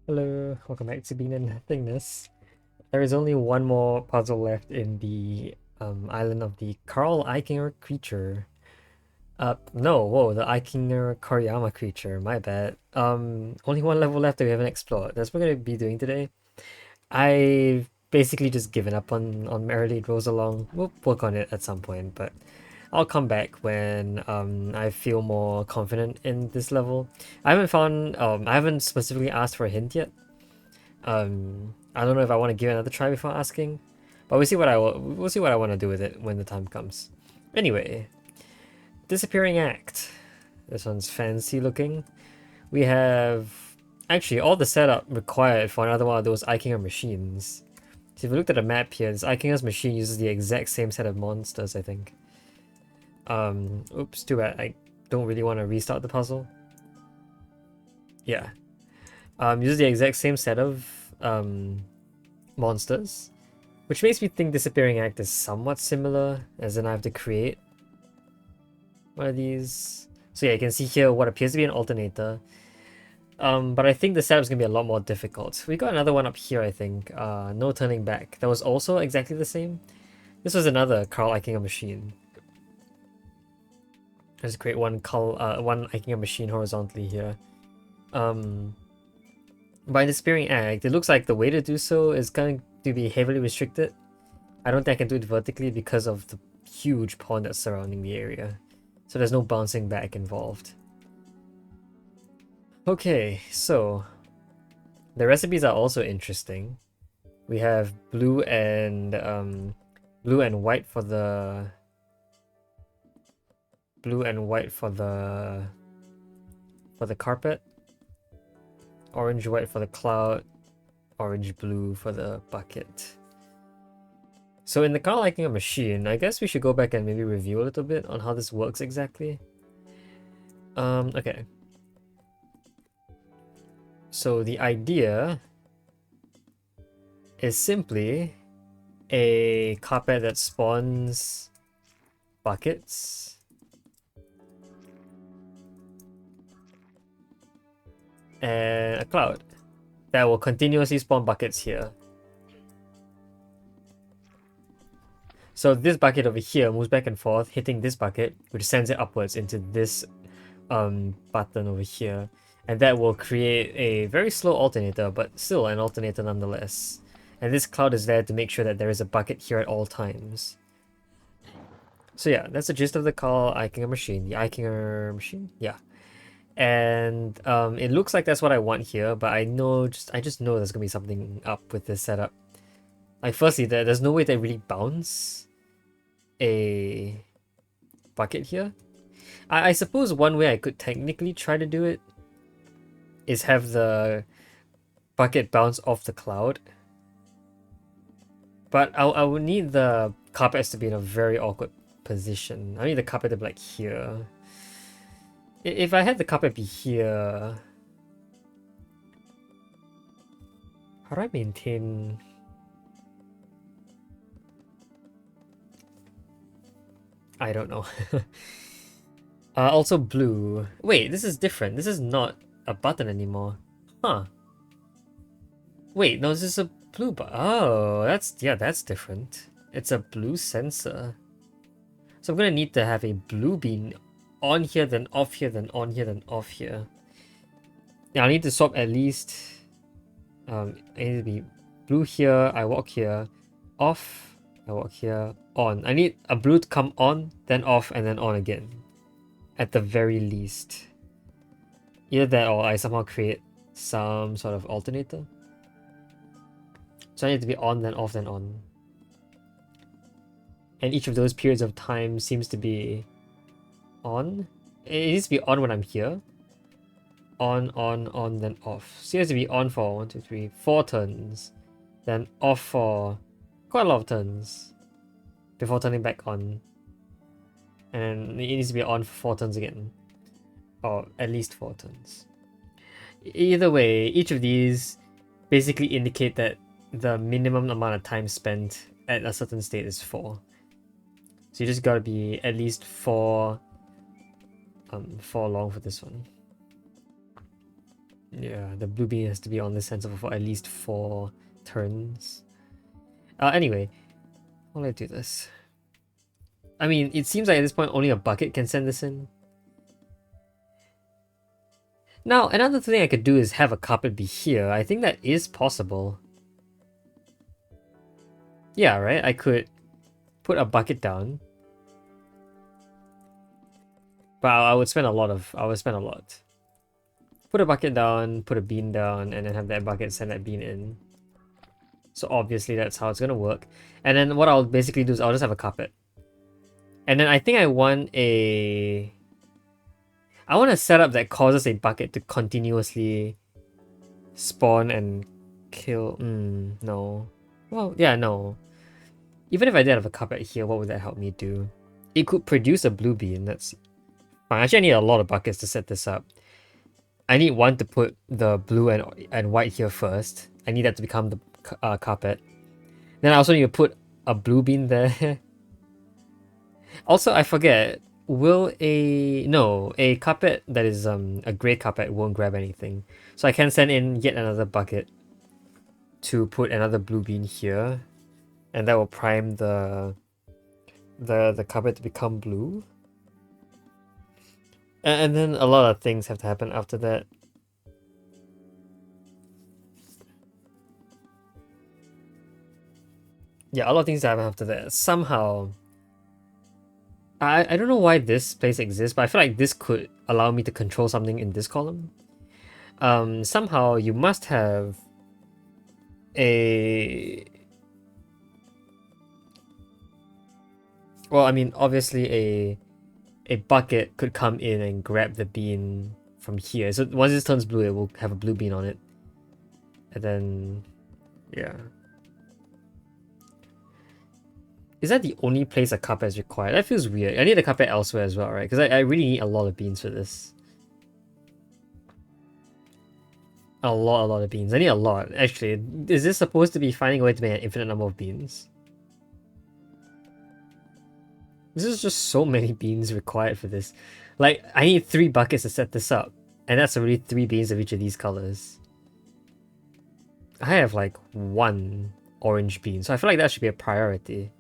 Hello, welcome back to Being and Nothingness. There is only one more puzzle left in the island of the Carl Eichinger creature. No, whoa, the Eichinger Koriyama creature, my bad. Only one level left that we haven't explored. That's what we're gonna be doing today. I've basically just given up on Merrily It Rolls Along. We'll work on it at some point, but I'll come back when I feel more confident in this level. I haven't specifically asked for a hint yet. I don't know if I want to give it another try before asking, but we'll see what I want to do with it when the time comes. Anyway, disappearing act. This one's fancy looking. We have actually all the setup required for another one of those Eichinger machines. So if you looked at the map here, this Eichinger's machine uses the exact same set of monsters, I think. Oops, too bad. I don't really want to restart the puzzle. Yeah. Uses the exact same set of monsters, which makes me think Disappearing Act is somewhat similar, as in I have to create one of these. So yeah, you can see here what appears to be an alternator. But I think the setup's gonna be a lot more difficult. We got another one up here, I think. No Turning Back. That was also exactly the same. This was another Carl Eichinger machine. Let's create one Eichinger machine horizontally here. By Disappearing Act, it looks like the way to do so is going to be heavily restricted. I don't think I can do it vertically because of the huge pond that's surrounding the area. So there's no bouncing back involved. Okay, so the recipes are also interesting. We have blue and white for the carpet, orange white for the cloud, orange blue for the bucket. So in the Carl Eichinger machine, I guess we should go back and maybe review a little bit on how this works exactly. Okay. So the idea is simply a carpet that spawns buckets. And a cloud that will continuously spawn buckets here. So this bucket over here moves back and forth, hitting this bucket, which sends it upwards into this button over here. And that will create a very slow alternator, but still an alternator nonetheless. And this cloud is there to make sure that there is a bucket here at all times. So yeah, that's the gist of the Carl Eichinger machine. The Eichinger machine? Yeah. And it looks like that's what I want here, but I just know there's gonna be something up with this setup. Like firstly, there's no way to really bounce a bucket here. I suppose one way I could technically try to do it is have the bucket bounce off the cloud. But I would need the carpets to be in a very awkward position. I need the carpet to be like here. If I had the carpet be here, how do I maintain? I don't know. Also blue. Wait, this is different. This is not a button anymore. Huh. Wait, no, this is a blue button. Oh, that's different. It's a blue sensor. So I'm gonna need to have a blue beam on here, then off here, then on here, then off here. Yeah, I need to swap at least. I need to be blue here. I walk here, off. I walk here, on. I need a blue to come on, then off, and then on again. At the very least. Either that or I somehow create some sort of alternator. So I need to be on, then off, then on. And each of those periods of time seems to be on. It needs to be on when I'm here. On, then off. So it has to be on for 1, 2, 3, 4 turns. Then off for quite a lot of turns. Before turning back on. And it needs to be on for 4 turns again. Or at least 4 turns. Either way, each of these basically indicate that the minimum amount of time spent at a certain state is 4. So you just gotta be at least 4 long for this one. Yeah, the blue bean has to be on the sensor for at least 4 turns. Anyway, how will I do this? I mean, it seems like at this point only a bucket can send this in. Now, another thing I could do is have a carpet be here. I think that is possible. Yeah, right? I could put a bucket down. But I would spend a lot. Put a bucket down, put a bean down, and then have that bucket send that bean in. So obviously that's how it's gonna work. And then what I'll basically do is I'll just have a carpet. And then I think I want a setup that causes a bucket to continuously spawn and kill. No. Well, yeah, no. Even if I did have a carpet here, what would that help me do? It could produce a blue bean. That's fine. Actually, I need a lot of buckets to set this up. I need one to put the blue and white here first. I need that to become the carpet. Then I also need to put a blue bean there. Also, I forget. Will a carpet that is a gray carpet won't grab anything. So I can send in yet another bucket to put another blue bean here, and that will prime the carpet to become blue. And then a lot of things have to happen after that. Yeah, a lot of things happen after that. Somehow, I don't know why this place exists, but I feel like this could allow me to control something in this column. Somehow you must have a... Well, I mean, obviously a bucket could come in and grab the bean from here. So once this turns blue, it will have a blue bean on it. And then, yeah. Is that the only place a carpet is required? That feels weird. I need a carpet elsewhere as well, right? Because I really need a lot of beans for this. A lot of beans. I need a lot. Actually, is this supposed to be finding a way to make an infinite number of beans? This is just so many beans required for this. Like, I need 3 buckets to set this up. And that's already 3 beans of each of these colors. I have like 1 orange bean, so I feel like that should be a priority.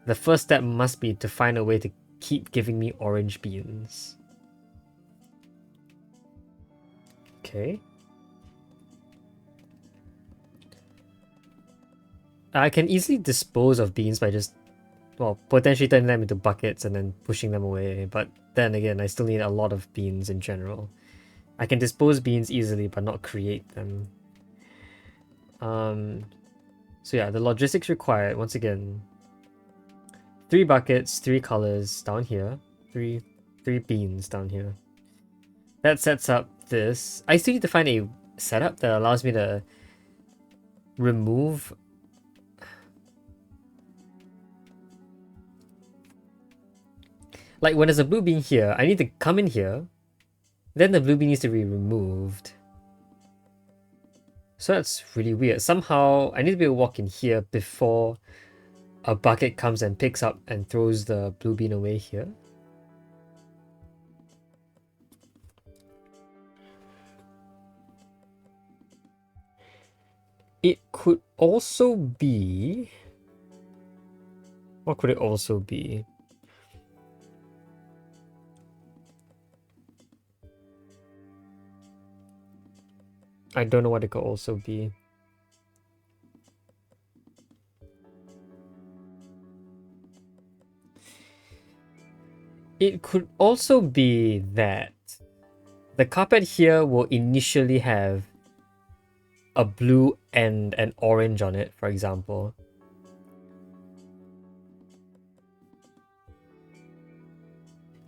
The first step must be to find a way to keep giving me orange beans. Okay. I can easily dispose of beans by just, well, potentially turning them into buckets and then pushing them away. But then again, I still need a lot of beans in general. I can dispose beans easily, but not create them. So yeah, the logistics required, once again, 3 buckets, 3 colors down here, 3 beans down here. That sets up this. I still need to find a setup that allows me to remove... Like when there's a blue bean here, I need to come in here, then the blue bean needs to be removed. So that's really weird. Somehow I need to be able to walk in here before a bucket comes and picks up and throws the blue bean away here. It could also be... What could it also be? I don't know what it could also be. It could also be that the carpet here will initially have a blue and an orange on it, for example.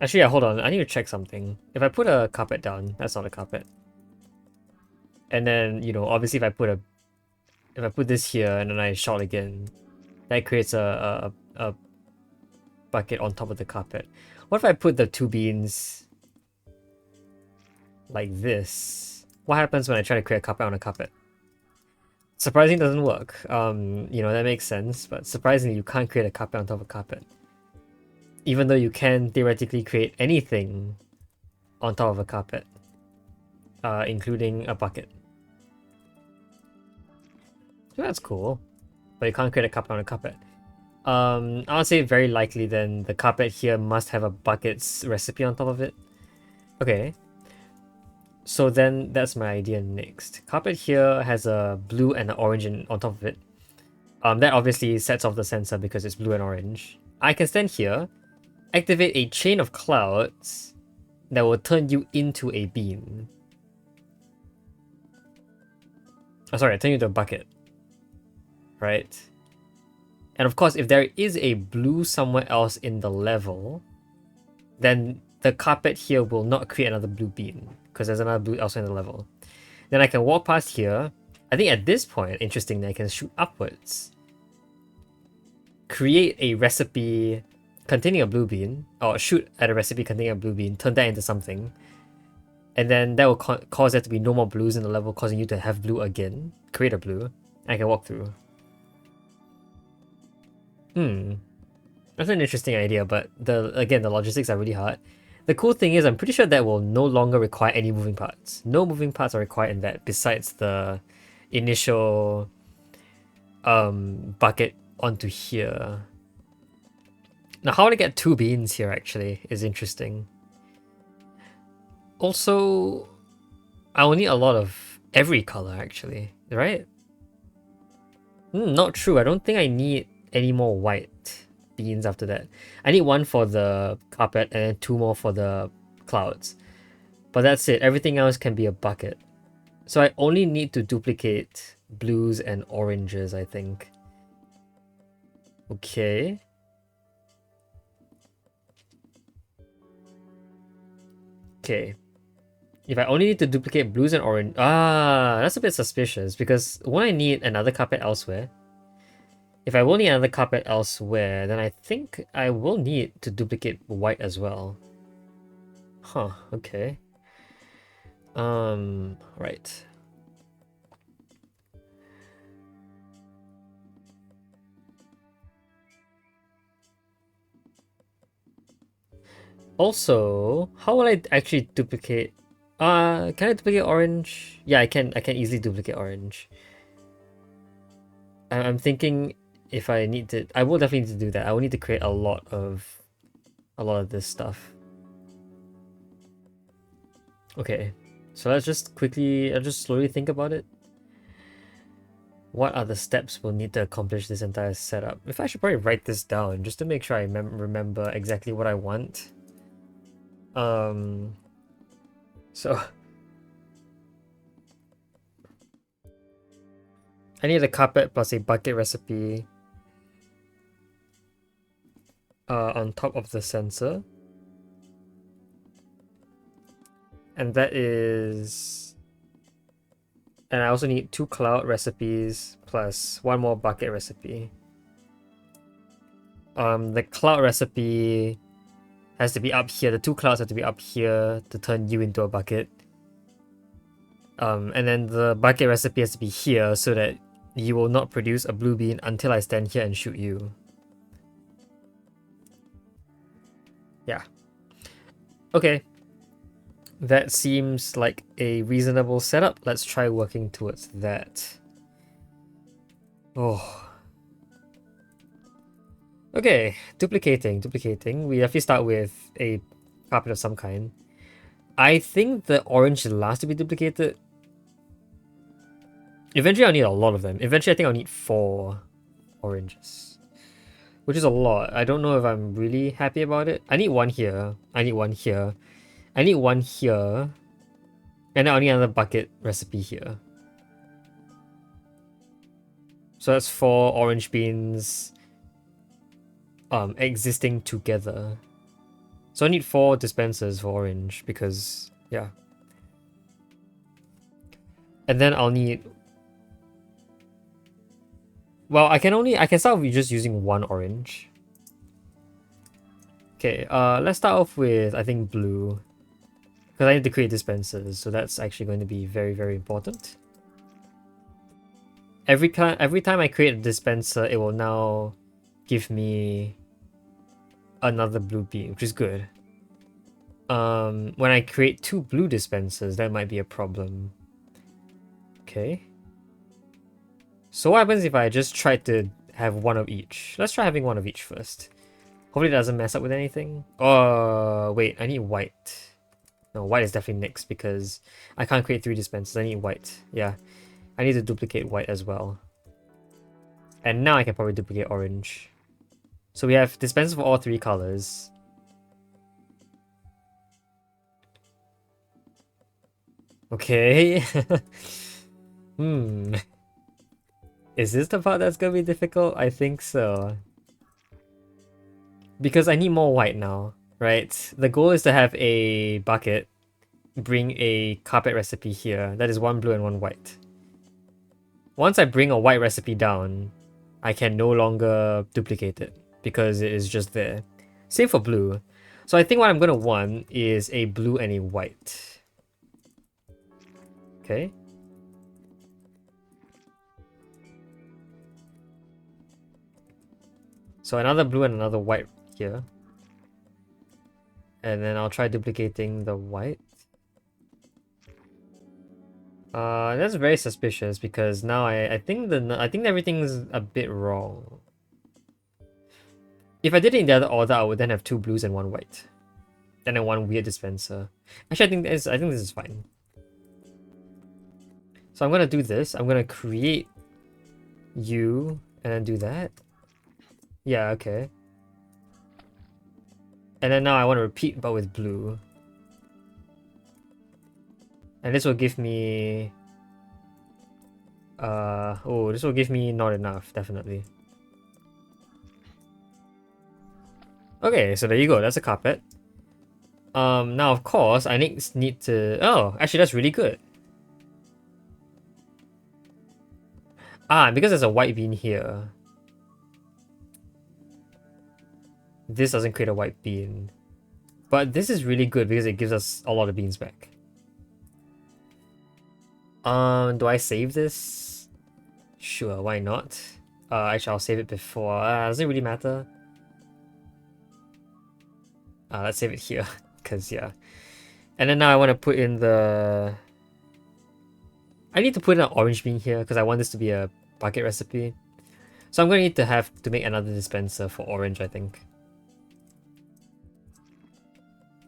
Actually, yeah, hold on. I need to check something. If I put a carpet down, that's not a carpet. And then, you know, obviously if I put this here and then I shot again, that creates a bucket on top of the carpet. What if I put the 2 beans like this? What happens when I try to create a carpet on a carpet? Surprisingly doesn't work. You know, that makes sense, but surprisingly you can't create a carpet on top of a carpet. Even though you can theoretically create anything on top of a carpet. including a bucket. So that's cool. But you can't create a carpet on a carpet. I would say very likely then the carpet here must have a bucket's recipe on top of it. Okay. So then that's my idea next. Carpet here has a blue and an orange on top of it. That obviously sets off the sensor because it's blue and orange. I can stand here, activate a chain of clouds that will turn you into a bean. Oh, sorry, turn you into a bucket. Right? And of course, if there is a blue somewhere else in the level, then the carpet here will not create another blue bean because there's another blue also in the level. Then I can walk past here. I think at this point, interestingly, I can shoot upwards. Create a recipe containing a blue bean, or shoot at a recipe containing a blue bean, turn that into something. And then that will cause there to be no more blues in the level, causing you to have blue again. Create a blue. I can walk through. That's an interesting idea, but the logistics are really hard. The cool thing is I'm pretty sure that will no longer require any moving parts. No moving parts are required in that besides the initial bucket onto here. Now how to get 2 beans here actually is interesting. Also, I will need a lot of every color actually, right? Not true. I don't think I need any more white beans after that. I need 1 for the carpet and then 2 more for the clouds. But that's it. Everything else can be a bucket. So I only need to duplicate blues and oranges, I think. Okay. Okay. If I only need to duplicate blues and orange... that's a bit suspicious because won't I need another carpet elsewhere? If I will need another carpet elsewhere, then I think I will need to duplicate white as well. Huh, okay. Right. Also, how will I actually duplicate... can I duplicate orange? Yeah, I can easily duplicate orange. I'm thinking if I need to... I will definitely need to do that. I will need to create a lot of this stuff. Okay, so let's just quickly... I'll just slowly think about it. What are the steps we'll need to accomplish this entire setup? If I should probably write this down just to make sure I remember exactly what I want. So I need a carpet plus a bucket recipe on top of the sensor. And that is... And I also need 2 cloud recipes plus 1 more bucket recipe. The cloud recipe has to be up here. The 2 clouds have to be up here to turn you into a bucket. And then the bucket recipe has to be here so that you will not produce a blue bean until I stand here and shoot you. Yeah. Okay. That seems like a reasonable setup. Let's try working towards that. Oh. Okay, duplicating. We have to start with a carpet of some kind. I think the orange is the last to be duplicated. Eventually I'll need a lot of them. Eventually I think I'll need 4 oranges. Which is a lot. I don't know if I'm really happy about it. I need 1 here. I need 1 here. I need 1 here. And then I'll need another bucket recipe here. So that's 4 orange beans existing together. So I need 4 dispensers for orange because, yeah. And then I'll need... Well, I can start with just using 1 orange. Okay, let's start off with, I think, blue. Because I need to create dispensers, so that's actually going to be very, very important. Every time I create a dispenser, it will now give me another blue bean, which is good. When I create 2 blue dispensers, that might be a problem. Okay. So what happens if I just try to have one of each? Let's try having one of each first. Hopefully it doesn't mess up with anything. Oh, wait, I need white. No, white is definitely next because I can't create 3 dispensers. I need white. Yeah, I need to duplicate white as well. And now I can probably duplicate orange. So we have dispensers for all 3 colors. Okay. Hmm. Is this the part that's gonna be difficult? I think so. Because I need more white now, right? The goal is to have a bucket, bring a carpet recipe here. That is 1 blue and 1 white. Once I bring a white recipe down, I can no longer duplicate it because it is just there. Same for blue. So I think what I'm gonna want is a blue and a white. Okay. So another blue and another white here. And then I'll try duplicating the white. That's very suspicious because now I think everything's a bit wrong. If I did it in the other order, I would then have 2 blues and 1 white. And then 1 weird dispenser. Actually, I think this is fine. So I'm gonna do this. I'm gonna create you and then do that. Yeah, okay. And then now I want to repeat but with blue. And this will give me this will give me not enough, definitely. Okay, so there you go, that's a carpet. Now of course I need to actually that's really good. Because there's a white bean here. This doesn't create a white bean. But this is really good because it gives us a lot of beans back. Do I save this? Sure, why not? Actually, I'll save it before. Does it really matter? Let's save it here, because yeah. And then now I want to put in the... I need to put in an orange bean here, because I want this to be a bucket recipe. So I'm going to need to have to make another dispenser for orange, I think.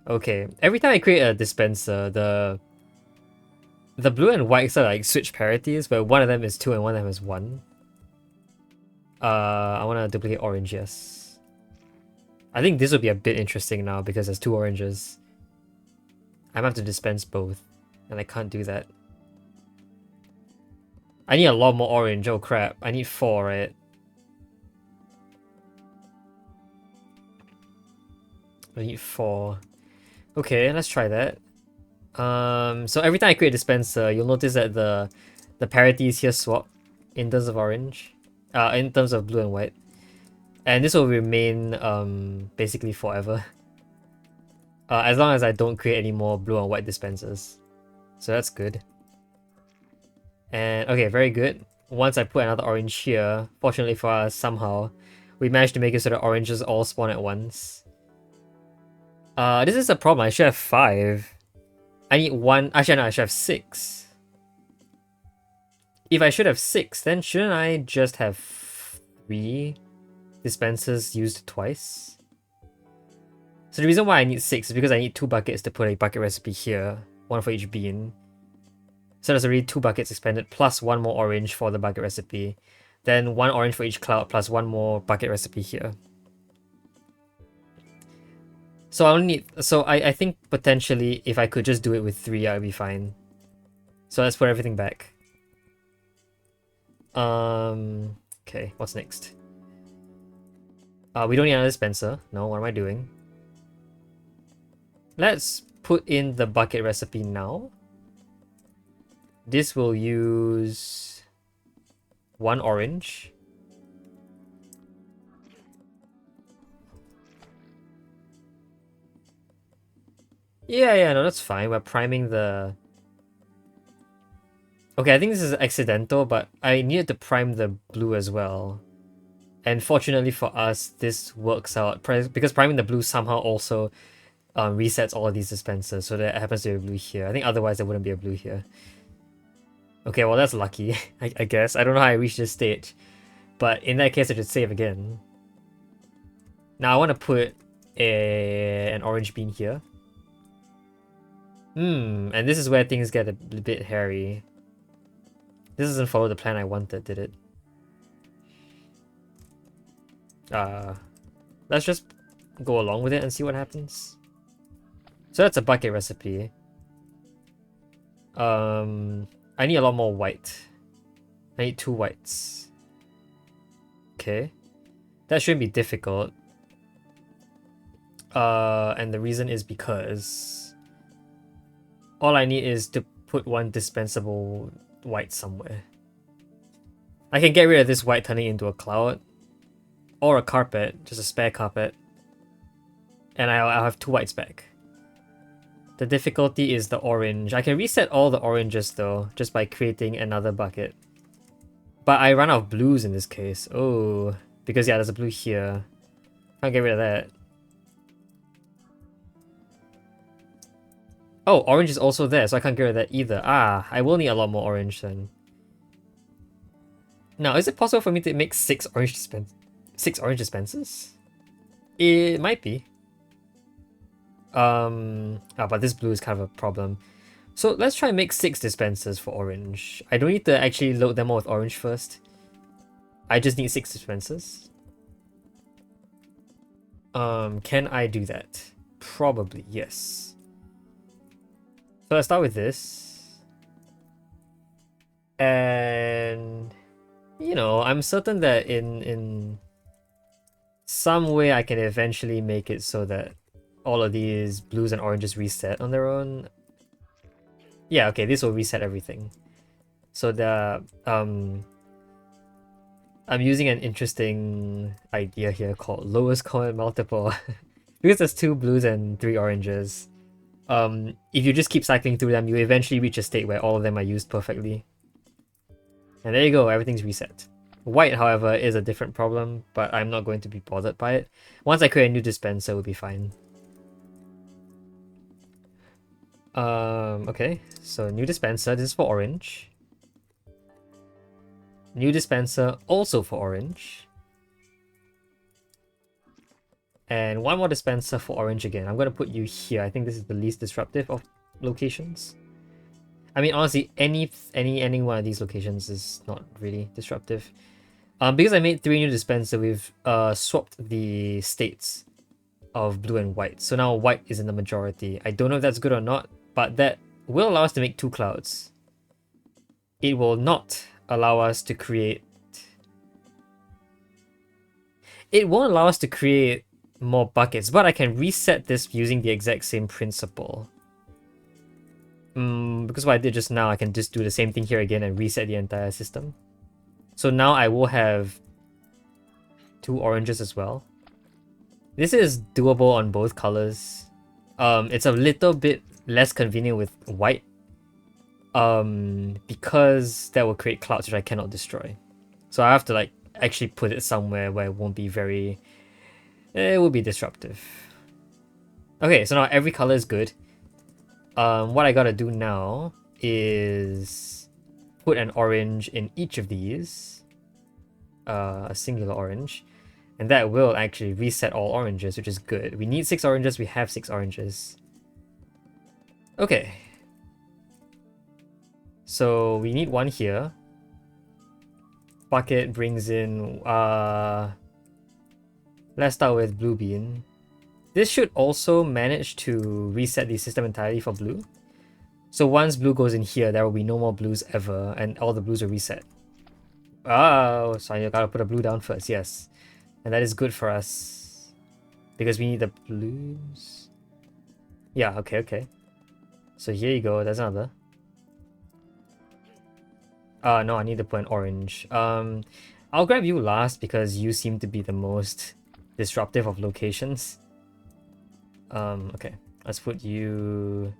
Okay, every time I create a dispenser, the blue and whites are like switch parities, but one of them is 2 and one of them is 1. I want to duplicate orange, yes. I think this will be a bit interesting now because there's 2 oranges. I might have to dispense both, and I can't do that. I need a lot more orange, oh crap. I need 4, right? I need 4. Okay, let's try that. So every time I create a dispenser, you'll notice that the parities here swap in terms of orange. In terms of blue and white. And this will remain basically forever. As long as I don't create any more blue and white dispensers. So that's good. And okay, very good. Once I put another orange here, fortunately for us, somehow, we managed to make it so the oranges all spawn at once. This is a problem. I should have 5. I need 1. Actually, no, I should have 6. If I should have 6, then shouldn't I just have 3 dispensers used twice? So the reason why I need 6 is because I need 2 buckets to put a bucket recipe here. 1 for each bean. So there's already 2 buckets expanded, plus 1 more orange for the bucket recipe. Then 1 orange for each cloud, plus 1 more bucket recipe here. So I only need... So I think potentially if I could just do it with 3, I'd be fine. So let's put everything back. Okay, what's next? We don't need another dispenser. No, what am I doing? Let's put in the bucket recipe now. This will use 1 orange. Yeah, no, that's fine. We're priming the... Okay, I think this is accidental, but I needed to prime the blue as well. And fortunately for us, this works out. Because priming the blue somehow also resets all of these dispensers, so there happens to be a blue here. I think otherwise there wouldn't be a blue here. Okay, well that's lucky, I guess. I don't know how I reached this stage, but in that case I should save again. Now I want to put an orange bean here. And this is where things get a bit hairy. This doesn't follow the plan I wanted, did it? Let's just go along with it and see what happens. So that's a bucket recipe. I need a lot more white. I need 2 whites. Okay. That shouldn't be difficult. And the reason is because all I need is to put 1 dispensable white somewhere. I can get rid of this white turning into a cloud. Or a carpet, just a spare carpet. And I'll have 2 whites back. The difficulty is the orange. I can reset all the oranges though, just by creating another bucket. But I run out of blues in this case. Oh, because yeah, there's a blue here. Can't get rid of that. Oh, orange is also there, so I can't get rid of that either. Ah, I will need a lot more orange then. Now, is it possible for me to make 6 orange dispensers? It might be. But this blue is kind of a problem. So let's try and make 6 dispensers for orange. I don't need to actually load them all with orange first. I just need 6 dispensers. Can I do that? Probably, yes. So let's start with this. And you know, I'm certain that in some way I can eventually make it so that all of these blues and oranges reset on their own. Yeah, okay, this will reset everything. So I'm using an interesting idea here called lowest common multiple. Because there's 2 blues and 3 oranges. If you just keep cycling through them, you eventually reach a state where all of them are used perfectly. And there you go, everything's reset. White, however, is a different problem, but I'm not going to be bothered by it. Once I create a new dispenser, we'll be fine. Okay, so new dispenser, this is for orange. New dispenser, also for orange. And 1 more dispenser for orange again. I'm going to put you here. I think this is the least disruptive of locations. I mean, honestly, any one of these locations is not really disruptive. Because I made 3 new dispenser, we've swapped the states of blue and white. So now white is in the majority. I don't know if that's good or not, but that will allow us to make 2 clouds. It will not allow us to create... It won't allow us to create more buckets, but I can reset this using the exact same principle. Because what I did just now, I can just do the same thing here again and reset the entire system. So now I will have 2 oranges as well. This is doable on both colors. It's a little bit less convenient with white. Because that will create clouds which I cannot destroy. So I have to like actually put it somewhere where it won't be very... It will be disruptive. Okay, so now every color is good. What I gotta do now is put an orange in each of these. A singular orange. And that will actually reset all oranges, which is good. We need 6 oranges, we have 6 oranges. Okay. So we need 1 here. Bucket brings in... let's start with blue bean. This should also manage to reset the system entirely for blue. So once blue goes in here, there will be no more blues ever, and all the blues will reset. Oh, so I gotta put a blue down first, yes. And that is good for us. Because we need the blues. Yeah, okay. So here you go, there's another. No, I need to put an orange. I'll grab you last because you seem to be the most disruptive of locations. Okay, let's put you...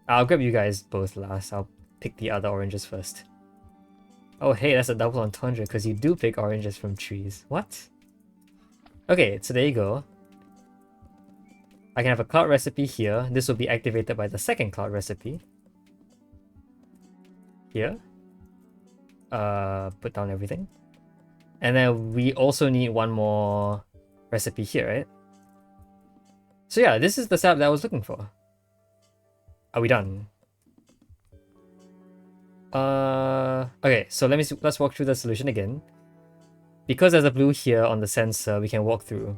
I'll grab you guys both last. I'll pick the other oranges first. Oh hey, that's a double entendre because you do pick oranges from trees. What? Okay, so there you go. I can have a cloud recipe here. This will be activated by the second cloud recipe. Here. Put down everything. And then we also need one more recipe here, right? So yeah, this is the setup that I was looking for. Are we done? Okay, so let's walk through the solution again. Because there's a blue here on the sensor, we can walk through.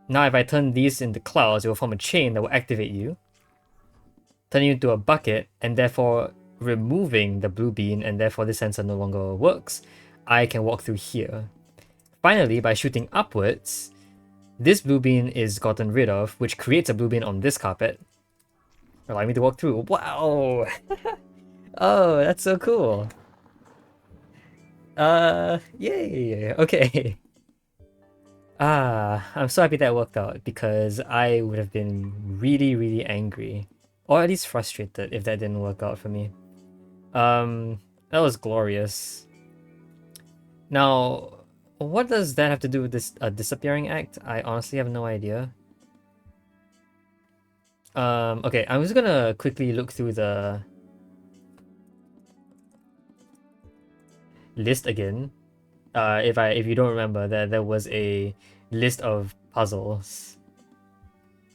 Now if I turn these into clouds, it will form a chain that will activate you, turn you into a bucket, and therefore removing the blue bean, and therefore this sensor no longer works. I can walk through here. Finally, by shooting upwards, this blue bean is gotten rid of, which creates a blue bean on this carpet, allowing me to walk through. Wow! Oh, that's so cool. Yay! Okay. I'm so happy that worked out because I would have been really, really angry. Or at least frustrated if that didn't work out for me. That was glorious. Now, what does that have to do with this disappearing act? I honestly have no idea. Okay, I'm just gonna quickly look through the list again. If you don't remember, there was a list of puzzles.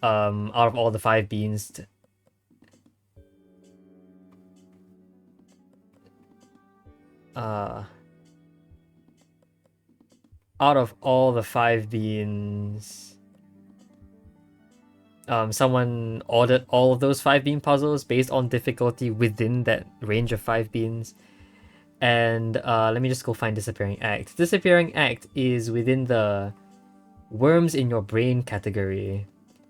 Out of all the 5 beans. Out of all the 5 beans, someone ordered all of those 5 bean puzzles based on difficulty within that range of 5 beans. And let me just go find Disappearing Act. Disappearing Act is within the Worms in Your Brain category,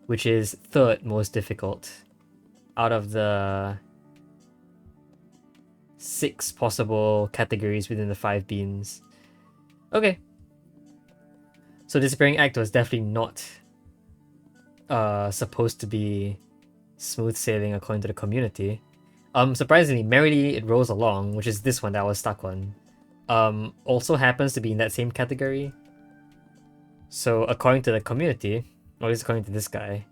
which is 3rd most difficult out of the 6 possible categories within the 5 beans. Okay. So Disappearing Act was definitely not supposed to be smooth sailing according to the community. Surprisingly, Merrily It Rolls Along, which is this one that I was stuck on, also happens to be in that same category. So according to the community, or at least according to this guy,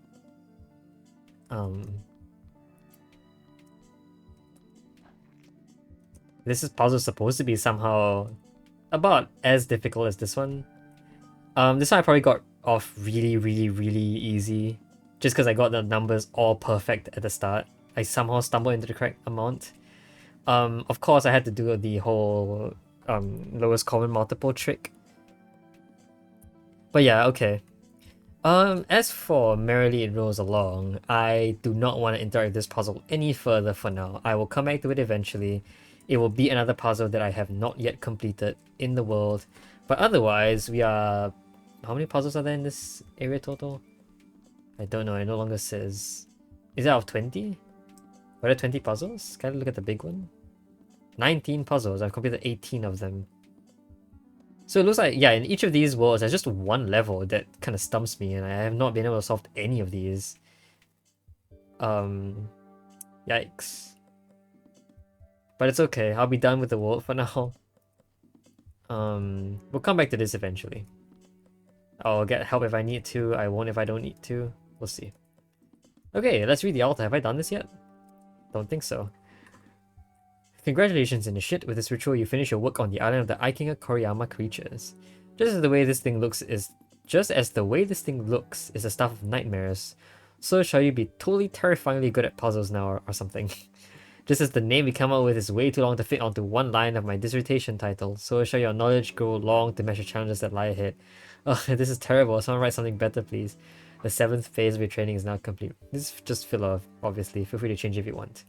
this puzzle supposed to be somehow about as difficult as this one. This one I probably got off really, really, really easy, just because I got the numbers all perfect at the start. I somehow stumbled into the correct amount. Of course, I had to do the whole lowest common multiple trick. But yeah, okay. As for Merrily It Rolls Along, I do not want to interact with this puzzle any further for now. I will come back to it eventually. It will be another puzzle that I have not yet completed in the world. But otherwise, we are... How many puzzles are there in this area total? I don't know, it no longer says... Is it out of 20? Were there 20 puzzles? Can I look at the big one? 19 puzzles, I've completed 18 of them. So it looks like, yeah, in each of these worlds, there's just one level that kind of stumps me, and I have not been able to solve any of these. Yikes. But it's okay, I'll be done with the world for now. We'll come back to this eventually. I'll get help if I need to, I won't if I don't need to. We'll see. Okay, let's read the altar. Have I done this yet? Don't think so. Congratulations, Initiate. With this ritual, you finish your work on the island of the Aikinger Koriyama creatures. Just as the way this thing looks is the stuff of nightmares, so shall you be totally terrifyingly good at puzzles now or something. Just as the name we come up with is way too long to fit onto one line of my dissertation title, so shall your knowledge grow long to measure challenges that lie ahead. Oh, this is terrible. Someone write something better, please. The 7th phase of your training is now complete. This is just filler, obviously. Feel free to change if you want.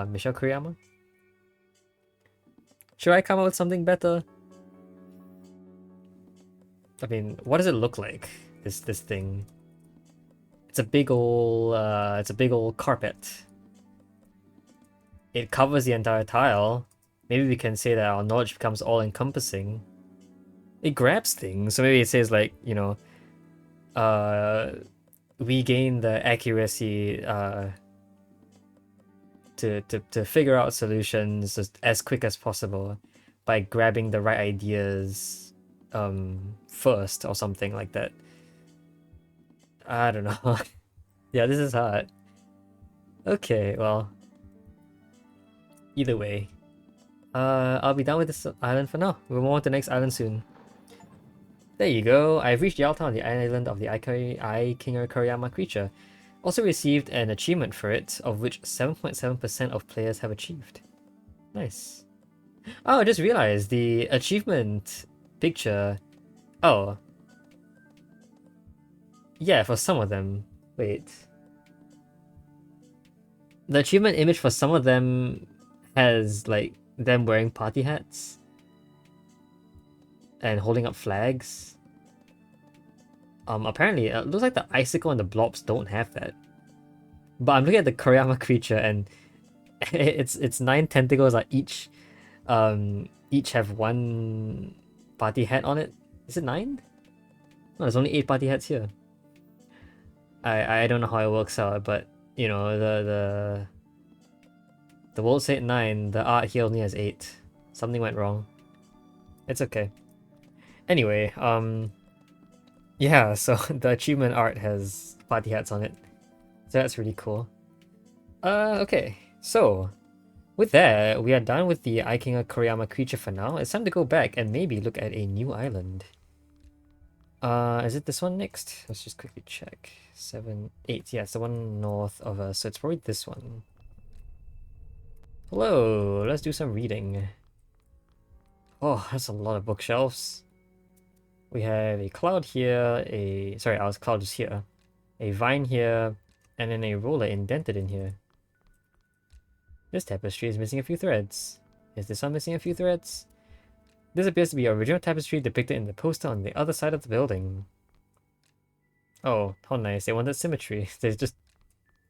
Michelle Kuriyama? Should I come up with something better? I mean, what does it look like? This thing. It's a big old carpet. It covers the entire tile. Maybe we can say that our knowledge becomes all encompassing. It grabs things, so maybe it says like, you know, we gain the accuracy to figure out solutions as quick as possible by grabbing the right ideas first or something like that. I don't know. Yeah, this is hard. Okay, well, either way. I'll be done with this island for now. We'll move on to the next island soon. There you go. I've reached Yalta on the island of the Eye Kinger Koriyama creature. Also received an achievement for it, of which 7.7% of players have achieved. Nice. Oh, I just realized the achievement picture. Oh, yeah, for some of them. Wait. The achievement image for some of them has, like, them wearing party hats and holding up flags. Apparently, it looks like the icicle and the blobs don't have that. But I'm looking at the Koriyama creature, and its 9 tentacles are each have one party hat on it. Is it 9? No, there's only 8 party hats here. I don't know how it works out, but you know the world said 9. The art here only has 8. Something went wrong. It's okay. Anyway, yeah. So the achievement art has party hats on it, so that's really cool. Okay. So with that, we are done with the Aikinga Koriyama creature for now. It's time to go back and maybe look at a new island. Is it this one next? Let's just quickly check. 7, 8. Yeah, it's the one north of us, so it's probably this one. Hello, let's do some reading. Oh, that's a lot of bookshelves. We have a cloud here, our cloud is here. A vine here, and then a roller indented in here. This tapestry is missing a few threads. Is this one missing a few threads? This appears to be original tapestry depicted in the poster on the other side of the building. Oh, how nice. They wanted symmetry. They just,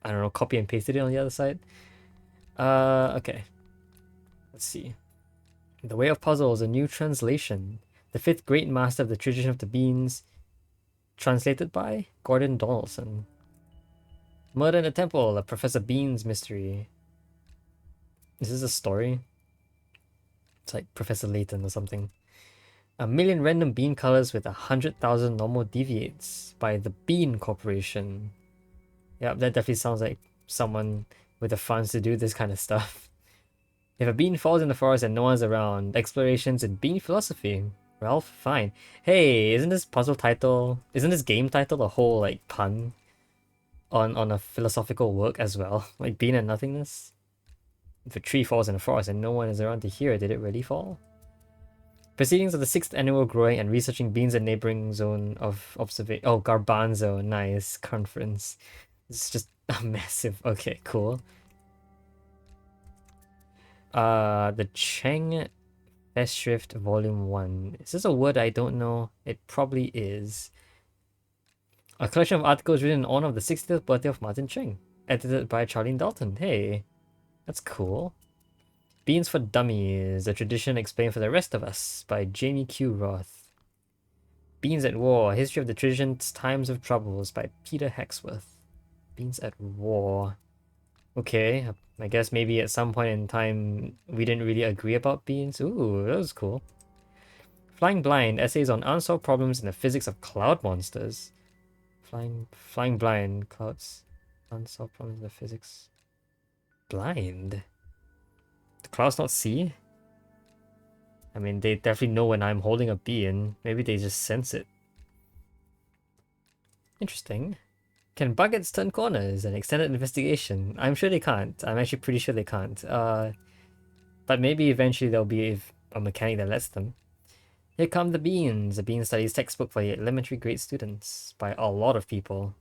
I don't know, copy and pasted it on the other side. Okay. Let's see. The Way of Puzzles, a new translation. The fifth great master of the tradition of the beans. Translated by Gordon Donaldson. Murder in the Temple, a Professor Bean's mystery. Is this a story? It's like Professor Layton or something. A million random bean colors with 100,000 normal deviates by the Bean Corporation. Yeah, that definitely sounds like someone with the funds to do this kind of stuff. If a bean falls in the forest and no one's around, explorations in bean philosophy. Ralph, fine. Hey, isn't this game title a whole like pun on a philosophical work as well? Like Bean and Nothingness? If a tree falls in the forest and no one is around to hear it, did it really fall? Proceedings of the 6th annual Growing and Researching Beans and Neighboring Zone of Observation. Oh, Garbanzo, nice. Conference. It's just a massive. Okay, cool. The Cheng Festschrift Volume 1. Is this a word I don't know? It probably is. A collection of articles written in honor of the 60th birthday of Martin Cheng. Edited by Charlene Dalton. Hey, that's cool. Beans for Dummies, a tradition explained for the rest of us by Jamie Q. Roth. Beans at War, History of the Tradition's Times of Troubles by Peter Hexworth. Beans at War. Okay, I guess maybe at some point in time we didn't really agree about beans. Ooh, that was cool. Flying Blind, essays on unsolved problems in the physics of cloud monsters. Flying Blind, clouds, unsolved problems in the physics. Blind? The clouds not see? I mean, they definitely know when I'm holding a bean. Maybe they just sense it. Interesting. Can buckets turn corners? An extended investigation. I'm sure they can't. I'm actually pretty sure they can't. But maybe eventually there'll be a mechanic that lets them. Here Come the Beans, a bean studies textbook for elementary grade students by a lot of people.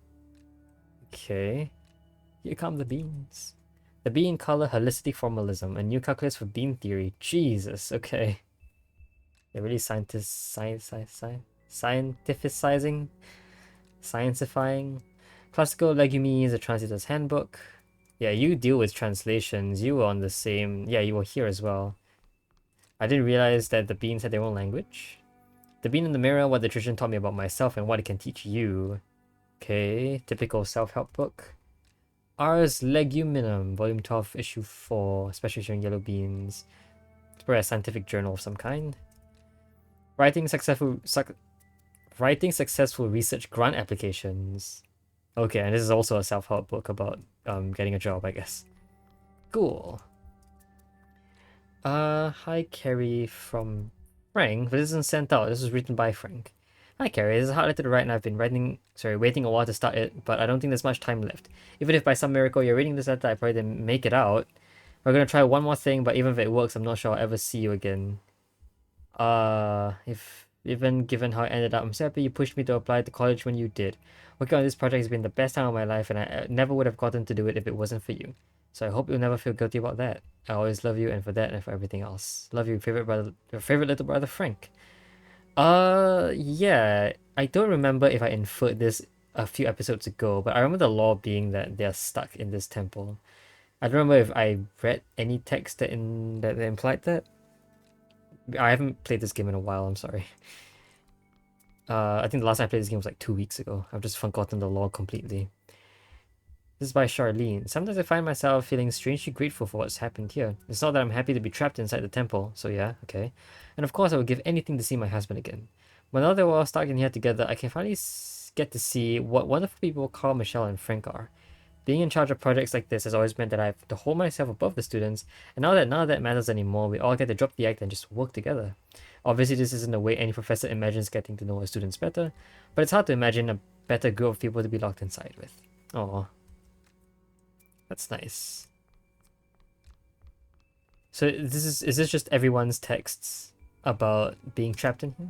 Okay. Here come the beans. The bean color holistic formalism, a new calculus for bean theory. Jesus, okay. They're really scientificizing? Sciencifying? Classical Legumes, a translator's handbook. Yeah, you deal with translations. You were on the same... Yeah, you were here as well. I didn't realize that the beans had their own language. The Bean in the Mirror, what the tradition taught me about myself and what it can teach you. Okay, typical self-help book. Ars Leguminum, Volume 12, Issue 4, especially showing yellow beans. It's probably a scientific journal of some kind. Writing successful research grant applications. Okay, and this is also a self-help book about getting a job, I guess. Cool. Hi Carrie from Frank, but this isn't sent out. This was written by Frank. Hi Carrie, this is a hard letter to write and I've been waiting a while to start it, but I don't think there's much time left. Even if by some miracle you're reading this letter, I probably didn't make it out. We're gonna try one more thing, but even if it works, I'm not sure I'll ever see you again. If even given how it ended up, I'm so happy you pushed me to apply to college when you did. Working on this project has been the best time of my life, and I never would have gotten to do it if it wasn't for you. So I hope you'll never feel guilty about that. I always love you, and for that, and for everything else. Love you, favorite brother, your favorite little brother, Frank. Yeah, I don't remember if I inferred this a few episodes ago, but I remember the law being that they're stuck in this temple. I don't remember if I read any text that implied that. I haven't played this game in a while. I'm sorry. I think the last time I played this game was like 2 weeks ago. I've just forgotten the lore completely. This is by Charlene. Sometimes I find myself feeling strangely grateful for what's happened here. It's not that I'm happy to be trapped inside the temple, so yeah, okay. And of course I would give anything to see my husband again. But now that we're all stuck in here together, I can finally get to see what wonderful people Carl, Michelle, and Frank are. Being in charge of projects like this has always meant that I have to hold myself above the students, and now that none of that matters anymore, we all get to drop the act and just work together. Obviously, this isn't the way any professor imagines getting to know his students better, but it's hard to imagine a better group of people to be locked inside with. Oh, that's nice. So is this just everyone's texts about being trapped in here?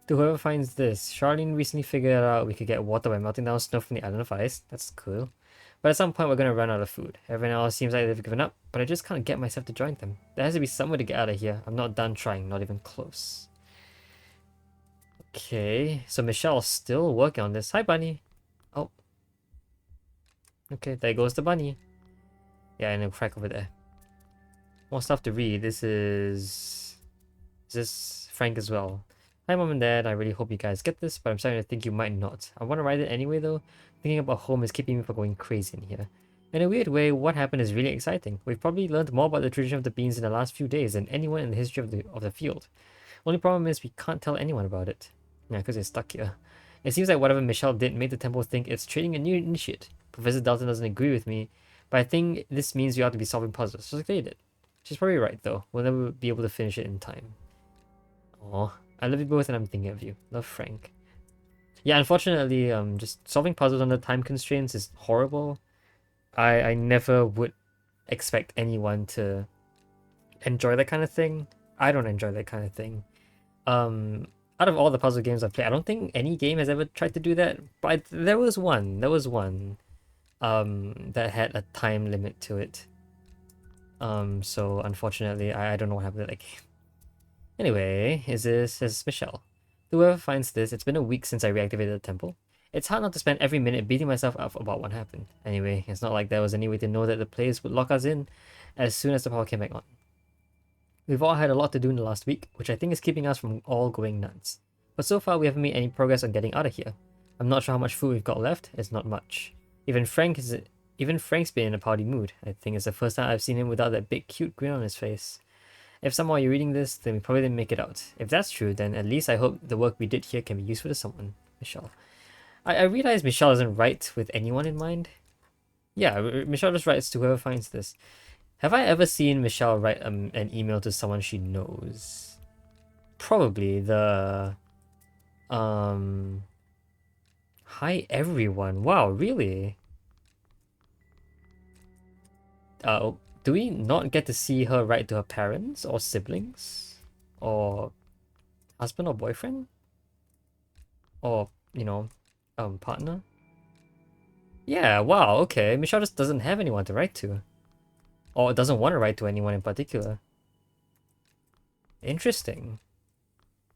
To whoever finds this, Charlene recently figured out we could get water by melting down snow from the island of ice. That's cool. But at some point we're gonna run out of food. Everyone else seems like they've given up, but I just can't get myself to join them. There has to be some way to get out of here. I'm not done trying, not even close. Okay, so Michelle's still working on this. Hi, Bunny. Oh. Okay, there goes the bunny. Yeah, and a crack over there. More stuff to read. This is this Frank as well. Hi Mom and Dad, I really hope you guys get this, but I'm starting to think you might not. I want to write it anyway though. Thinking about home is keeping me from going crazy in here. In a weird way, what happened is really exciting. We've probably learned more about the tradition of the beans in the last few days than anyone in the history of the field. Only problem is we can't tell anyone about it. Yeah, because it's stuck here. It seems like whatever Michelle did made the temple think it's trading a new initiate. Professor Dalton doesn't agree with me, but I think this means we ought to be solving puzzles, just like they did. She's probably right though. We'll never be able to finish it in time. Aw. I love you both and I'm thinking of you. Love, Frank. Yeah, unfortunately, just solving puzzles under time constraints is horrible. I never would expect anyone to enjoy that kind of thing. I don't enjoy that kind of thing. Out of all the puzzle games I've played, I don't think any game has ever tried to do that. But there was one. That had a time limit to it. So unfortunately, I don't know what happened to that game. Anyway, is Michelle. Whoever finds this, it's been a week since I reactivated the temple. It's hard not to spend every minute beating myself up about what happened. Anyway, it's not like there was any way to know that the place would lock us in as soon as the power came back on. We've all had a lot to do in the last week, which I think is keeping us from all going nuts. But so far we haven't made any progress on getting out of here. I'm not sure how much food we've got left, it's not much. Even Frank's been in a pouty mood. I think it's the first time I've seen him without that big cute grin on his face. If somehow you're reading this, then we probably didn't make it out. If that's true, then at least I hope the work we did here can be useful to someone. Michelle. I realize Michelle doesn't write with anyone in mind. Yeah, Michelle just writes to whoever finds this. Have I ever seen Michelle write an email to someone she knows? Probably the... Hi everyone. Wow, really? Do we not get to see her write to her parents or siblings? Or husband or boyfriend? Or, partner? Yeah, wow, okay. Michelle just doesn't have anyone to write to. Or doesn't want to write to anyone in particular. Interesting.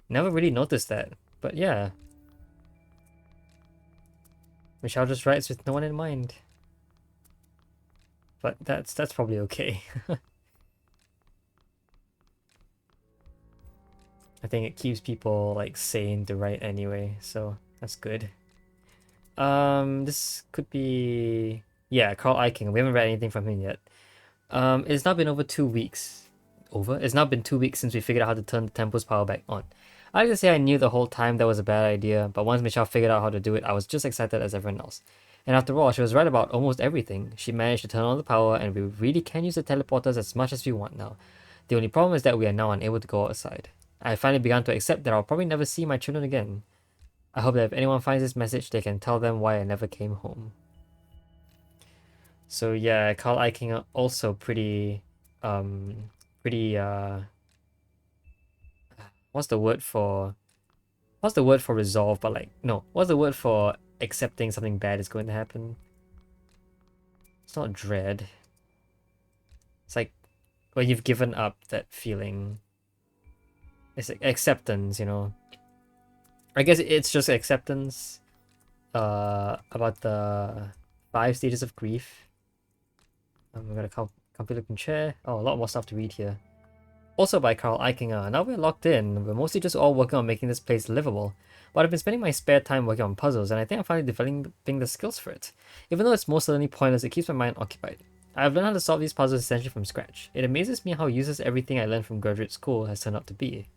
Never really noticed that. But yeah. Michelle just writes with no one in mind. But that's probably okay. I think it keeps people like sane to write anyway, so that's good. This could be Carl Eiking. We haven't read anything from him yet. It's now been over 2 weeks. It's now been 2 weeks since we figured out how to turn the temple's power back on. I like to say I knew the whole time that was a bad idea, but once Michelle figured out how to do it, I was just excited as everyone else. And after all, she was right about almost everything. She managed to turn on the power, and we really can use the teleporters as much as we want now. The only problem is that we are now unable to go outside. I finally began to accept that I'll probably never see my children again. I hope that if anyone finds this message, they can tell them why I never came home. So yeah, Carl Eichinger also pretty what's the word for resolve, but like no, what's the word for accepting something bad is going to happen? It's not dread. It's like when you've given up that feeling. It's like acceptance, you know. I guess it's just acceptance about the 5 stages of grief. We've got a comfy looking chair. Oh, a lot more stuff to read here. Also by Carl Eichinger. Now we're locked in. We're mostly just all working on making this place livable. But I've been spending my spare time working on puzzles, and I think I'm finally developing the skills for it. Even though it's most certainly pointless, it keeps my mind occupied. I've learned how to solve these puzzles essentially from scratch. It amazes me how useless everything I learned from graduate school has turned out to be.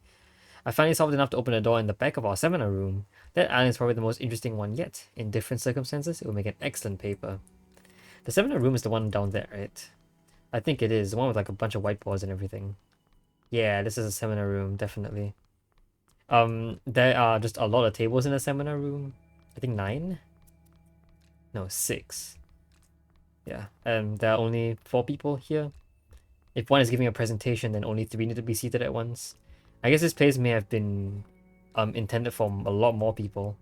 I finally solved enough to open a door in the back of our seminar room. That island is probably the most interesting one yet. In different circumstances, it will make an excellent paper. The seminar room is the one down there, right? I think it is. The one with like a bunch of whiteboards and everything. Yeah, this is a seminar room, definitely. There are just a lot of tables in the seminar room. I think 9? No, 6. Yeah, and there are only 4 people here. If one is giving a presentation, then only 3 need to be seated at once. I guess this place may have been intended for a lot more people.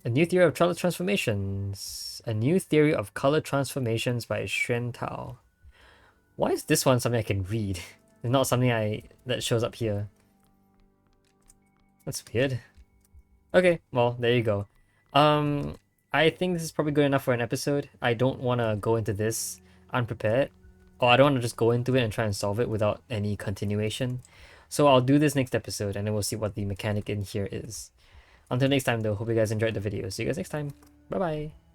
A new theory of color transformations. A new theory of color transformations by Xuan Tao. Why is this one something I can read? It's not something that shows up here. That's weird. Okay, well, there you go. I think this is probably good enough for an episode. I don't want to go into this unprepared. Or I don't want to just go into it and try and solve it without any continuation. So I'll do this next episode and then we'll see what the mechanic in here is. Until next time though, hope you guys enjoyed the video. See you guys next time. Bye bye.